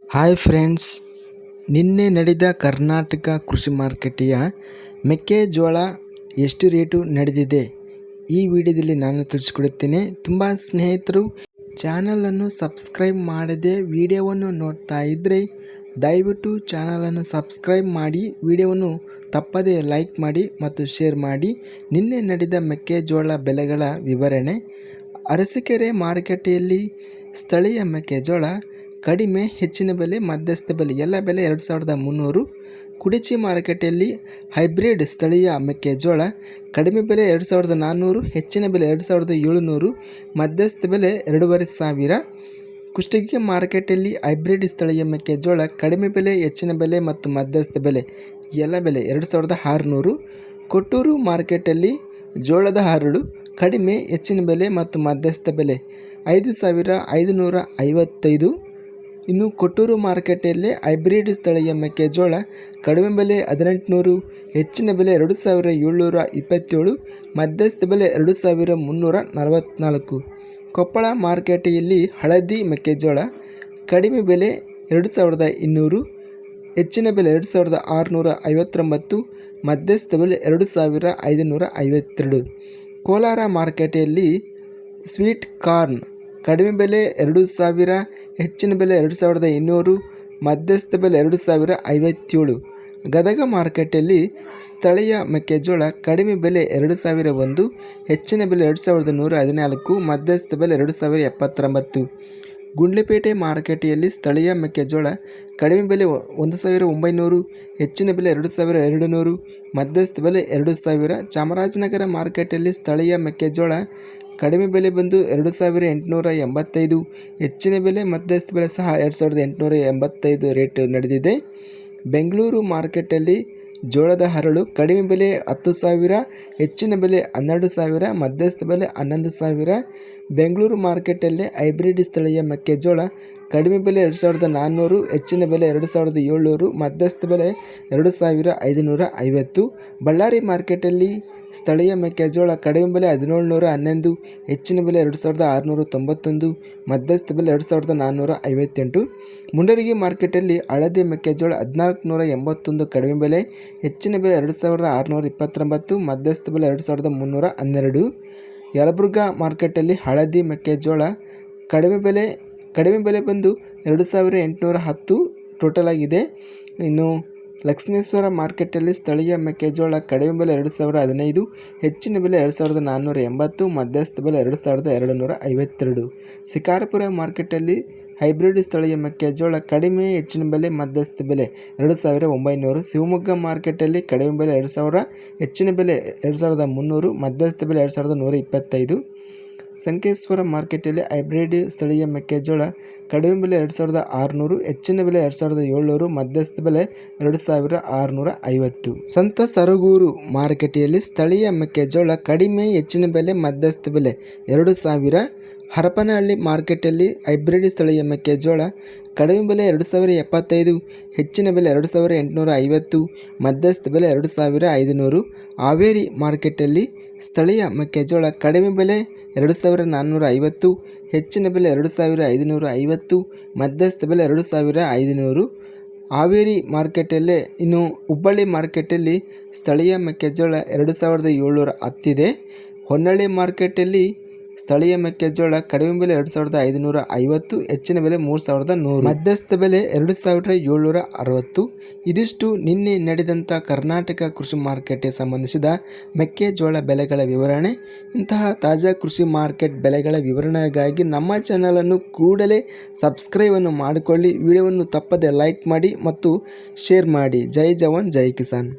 Hi friends, ನಿನ್ನೆ ನಡೆದ ಕರ್ನಾಟಕ ಕೃಷಿ ಮಾರುಕಟ್ಟೆಯ ಮೆಕ್ಕೆಜೋಳ ಎಷ್ಟು ರೇಟು ನಡೆದಿದೆ ಈ ವಿಡಿಯೋದಲ್ಲಿ ನಾನು ತಿಳಿಸಿಕೊಡುತ್ತೇನೆ. ತುಂಬ ಸ್ನೇಹಿತರು ಚಾನಲನ್ನು ಸಬ್ಸ್ಕ್ರೈಬ್ ಮಾಡದೆ ವಿಡಿಯೋವನ್ನು ನೋಡ್ತಾ ಇದ್ದರೆ ದಯವಿಟ್ಟು ಚಾನಲನ್ನು ಸಬ್ಸ್ಕ್ರೈಬ್ ಮಾಡಿ, ವಿಡಿಯೋವನ್ನು ತಪ್ಪದೇ ಲೈಕ್ ಮಾಡಿ ಮತ್ತು ಶೇರ್ ಮಾಡಿ. ನಿನ್ನೆ ನಡೆದ ಮೆಕ್ಕೆಜೋಳ ಬೆಲೆಗಳ ವಿವರಣೆ. ಅರಸೀಕೆರೆ ಮಾರುಕಟ್ಟೆಯಲ್ಲಿ ಸ್ಥಳೀಯ ಮೆಕ್ಕೆಜೋಳ ಕಡಿಮೆ, ಹೆಚ್ಚಿನ ಬೆಲೆ, ಮಧ್ಯಸ್ಥ ಬೆಲೆ ಎಲ್ಲ ಬೆಲೆ 2300. ಕುಡಿಚಿ ಮಾರುಕಟ್ಟೆಯಲ್ಲಿ ಹೈಬ್ರಿಡ್ ಸ್ಥಳೀಯ ಮೆಕ್ಕೆಜೋಳ ಕಡಿಮೆ ಬೆಲೆ 2400, ಹೆಚ್ಚಿನ ಬೆಲೆ 2700, ಮಧ್ಯಸ್ಥ ಬೆಲೆ 2500. ಕುಷ್ಟಗಿ ಮಾರುಕಟ್ಟೆಯಲ್ಲಿ ಹೈಬ್ರಿಡ್ ಸ್ಥಳೀಯ ಮೆಕ್ಕೆಜೋಳ ಕಡಿಮೆ ಬೆಲೆ, ಹೆಚ್ಚಿನ ಬೆಲೆ ಮತ್ತು ಮಧ್ಯಸ್ಥ ಬೆಲೆ ಎಲ್ಲ ಬೆಲೆ 2600. ಕೊಟ್ಟೂರು ಮಾರುಕಟ್ಟೆಯಲ್ಲಿ ಜೋಳದ ಹರಳು ಕಡಿಮೆ, ಹೆಚ್ಚಿನ ಬೆಲೆ ಮತ್ತು ಮಧ್ಯಸ್ಥ ಬೆಲೆ 5555. ಇನ್ನು ಕೊಟ್ಟೂರು ಮಾರುಕಟ್ಟೆಯಲ್ಲಿ ಹೈಬ್ರಿಡ್ ಸ್ಥಳೀಯ ಮೆಕ್ಕೆಜೋಳ ಕಡಿಮೆ ಬೆಲೆ 1800, ಹೆಚ್ಚಿನ ಬೆಲೆ 2727, ಮಧ್ಯಸ್ಥ ಬೆಲೆ 2344. ಕೊಪ್ಪಳ ಮಾರುಕಟ್ಟೆಯಲ್ಲಿ ಹಳದಿ ಮೆಕ್ಕೆಜೋಳ ಕಡಿಮೆ ಬೆಲೆ 2200, ಹೆಚ್ಚಿನ ಬೆಲೆ 2659, ಮಧ್ಯಸ್ಥ ಬೆಲೆ 2552. ಕೋಲಾರ ಮಾರುಕಟ್ಟೆಯಲ್ಲಿ ಸ್ವೀಟ್ ಕಾರ್ನ್ ಕಡಿಮೆ ಬೆಲೆ 2000, ಹೆಚ್ಚಿನ ಬೆಲೆ 2200, ಮಧ್ಯಸ್ಥ ಬೆಲೆ 2057. ಗದಗ ಮಾರುಕಟ್ಟೆಯಲ್ಲಿ ಸ್ಥಳೀಯ ಮೆಕ್ಕೆಜೋಳ ಕಡಿಮೆ ಬೆಲೆ 2001, ಹೆಚ್ಚಿನ ಬೆಲೆ 2114, ಮಧ್ಯಸ್ಥ ಬೆಲೆ 2079. ಗುಂಡ್ಲುಪೇಟೆ ಮಾರುಕಟ್ಟೆಯಲ್ಲಿ ಸ್ಥಳೀಯ ಮೆಕ್ಕೆಜೋಳ ಕಡಿಮೆ ಬೆಲೆ 1900, ಹೆಚ್ಚಿನ ಬೆಲೆ 2200, ಮಧ್ಯಸ್ಥ ಬೆಲೆ 2000. ಚಾಮರಾಜನಗರ ಮಾರುಕಟ್ಟೆಯಲ್ಲಿ ಸ್ಥಳೀಯ ಮೆಕ್ಕೆಜೋಳ ಕಡಿಮೆ ಬೆಲೆ ಬಂದು 2885, ಹೆಚ್ಚಿನ ಬೆಲೆ ಮಧ್ಯಸ್ಥ ಬೆಲೆ ಸಹ 2885 ರೇಟ್ ನಡೆದಿದೆ. ಬೆಂಗಳೂರು ಮಾರುಕಟ್ಟೆಯಲ್ಲಿ ಜೋಳದ ಹರಳು ಕಡಿಮೆ ಬೆಲೆ 10,000, ಹೆಚ್ಚಿನ ಬೆಲೆ 12,000, ಮಧ್ಯಸ್ಥ ಬೆಲೆ 11,000. ಬೆಂಗಳೂರು ಮಾರುಕಟ್ಟೆಯಲ್ಲಿ ಹೈಬ್ರಿಡ್ ಸ್ಥಳೀಯ ಮೆಕ್ಕೆಜೋಳ ಕಡಿಮೆ ಬೆಲೆ 2400, ಹೆಚ್ಚಿನ ಬೆಲೆ 2700, ಮಧ್ಯಸ್ಥ ಬೆಲೆ 2550. ಬಳ್ಳಾರಿ ಮಾರ್ಕೆಟಲ್ಲಿ ಸ್ಥಳೀಯ ಮೆಕ್ಕೆಜೋಳ ಕಡಿಮೆ ಬೆಲೆ 1711, ಹೆಚ್ಚಿನ ಬೆಲೆ 2691, ಮಧ್ಯಸ್ಥ ಬೆಲೆ 2458. ಮುಂಡರಗಿ ಮಾರ್ಕೆಟಲ್ಲಿ ಹಳದಿ ಮೆಕ್ಕೆಜೋಳ 1481, ಕಡಿಮೆ ಬೆಲೆ, ಹೆಚ್ಚಿನ ಬೆಲೆ 2629, ಮಧ್ಯಸ್ಥ ಬೆಲೆ 2312. ಯಲಬುರ್ಗಾ ಮಾರ್ಕೆಟಲ್ಲಿ ಹಳದಿ ಮೆಕ್ಕೆಜೋಳ ಕಡಿಮೆ ಬೆಲೆ ಬಂದು 2810 ಟೋಟಲ್ ಆಗಿದೆ. ಇನ್ನು ಲಕ್ಷ್ಮೇಶ್ವರ ಮಾರ್ಕೆಟಲ್ಲಿ ಸ್ಥಳೀಯ ಮೆಕ್ಕೆಜೋಳ ಕಡಿಮೆ ಬೆಲೆ 2015, ಹೆಚ್ಚಿನ ಬೆಲೆ 2480, ಮಧ್ಯಸ್ಥ ಬೆಲೆ 2252. ಶಿಕಾರಪುರ ಮಾರ್ಕೆಟಲ್ಲಿ ಹೈಬ್ರಿಡ್ ಸ್ಥಳೀಯ ಮೆಕ್ಕೆಜೋಳ ಕಡಿಮೆ, ಹೆಚ್ಚಿನ ಬೆಲೆ, ಮಧ್ಯಸ್ಥ ಬೆಲೆ 2900. ಶಿವಮೊಗ್ಗ ಮಾರ್ಕೆಟಲ್ಲಿ ಕಡಿಮೆ ಬೆಲೆ 2000, ಹೆಚ್ಚಿನ ಬೆಲೆ 2300, ಮಧ್ಯಸ್ಥ ಬೆಲೆ 2125. ಸಂಕೇಶ್ವರ ಮಾರ್ಕೆಟಲ್ಲಿ ಹೈಬ್ರಿಡ್ ಸ್ಥಳೀಯ ಮೆಕ್ಕೆಜೋಳ ಕಡಿಮೆ ಬೆಲೆ 2600, ಹೆಚ್ಚಿನ ಬೆಲೆ 2700, ಮಧ್ಯಸ್ಥ ಬೆಲೆ 2650. ಸಂತ ಸರಗೂರು ಮಾರುಕಟ್ಟೆಯಲ್ಲಿ ಸ್ಥಳೀಯ ಮೆಕ್ಕೆಜೋಳ ಕಡಿಮೆ, ಹೆಚ್ಚಿನ ಬೆಲೆ, ಮಧ್ಯಸ್ಥ ಬೆಲೆ 2000. ಹರಪನಹಳ್ಳಿ ಮಾರ್ಕೆಟಲ್ಲಿ ಹೈಬ್ರಿಡ್ ಸ್ಥಳೀಯ ಮೆಕ್ಕೆಜೋಳ ಕಡಿಮೆ ಬೆಲೆ 2075, ಹೆಚ್ಚಿನ ಬೆಲೆ 2850, ಮಧ್ಯಸ್ಥ ಬೆಲೆ 2500. ಹಾವೇರಿ ಮಾರ್ಕೆಟಲ್ಲಿ ಸ್ಥಳೀಯ ಮೆಕ್ಕೆಜೋಳ ಕಡಿಮೆ ಬೆಲೆ 2450, ಹೆಚ್ಚಿನ ಬೆಲೆ 2550, ಮಧ್ಯಸ್ಥ ಬೆಲೆ 2500. ಹಾವೇರಿ ಮಾರ್ಕೆಟಲ್ಲೇ. ಇನ್ನು ಹುಬ್ಬಳ್ಳಿ ಮಾರ್ಕೆಟಲ್ಲಿ ಸ್ಥಳೀಯ ಮೆಕ್ಕೆಜೋಳ 2700 ಹತ್ತಿದೆ. ಹೊನ್ನಳ್ಳಿ ಮಾರ್ಕೆಟಲ್ಲಿ ಸ್ಥಳೀಯ ಮೆಕ್ಕೆಜೋಳ ಕಡಿಮೆ ಬೆಲೆ 2550, ಹೆಚ್ಚಿನ ಬೆಲೆ 3100, ಮಧ್ಯಸ್ಥ ಬೆಲೆ 2760. ಇದಿಷ್ಟು ನಿನ್ನೆ ನಡೆದಂಥ ಕರ್ನಾಟಕ ಕೃಷಿ ಮಾರುಕಟ್ಟೆಗೆ ಸಂಬಂಧಿಸಿದ ಮೆಕ್ಕೆಜೋಳ ಬೆಲೆಗಳ ವಿವರಣೆ. ಇಂತಹ ತಾಜಾ ಕೃಷಿ ಮಾರ್ಕೆಟ್ ಬೆಲೆಗಳ ವಿವರಣೆಗಾಗಿ ನಮ್ಮ ಚಾನಲನ್ನು ಕೂಡಲೇ ಸಬ್ಸ್ಕ್ರೈಬನ್ನು ಮಾಡಿಕೊಳ್ಳಿ. ವಿಡಿಯೋವನ್ನು ತಪ್ಪದೆ ಲೈಕ್ ಮಾಡಿ ಮತ್ತು ಶೇರ್ ಮಾಡಿ. ಜೈ ಜವಾನ್ ಜೈ ಕಿಸಾನ್.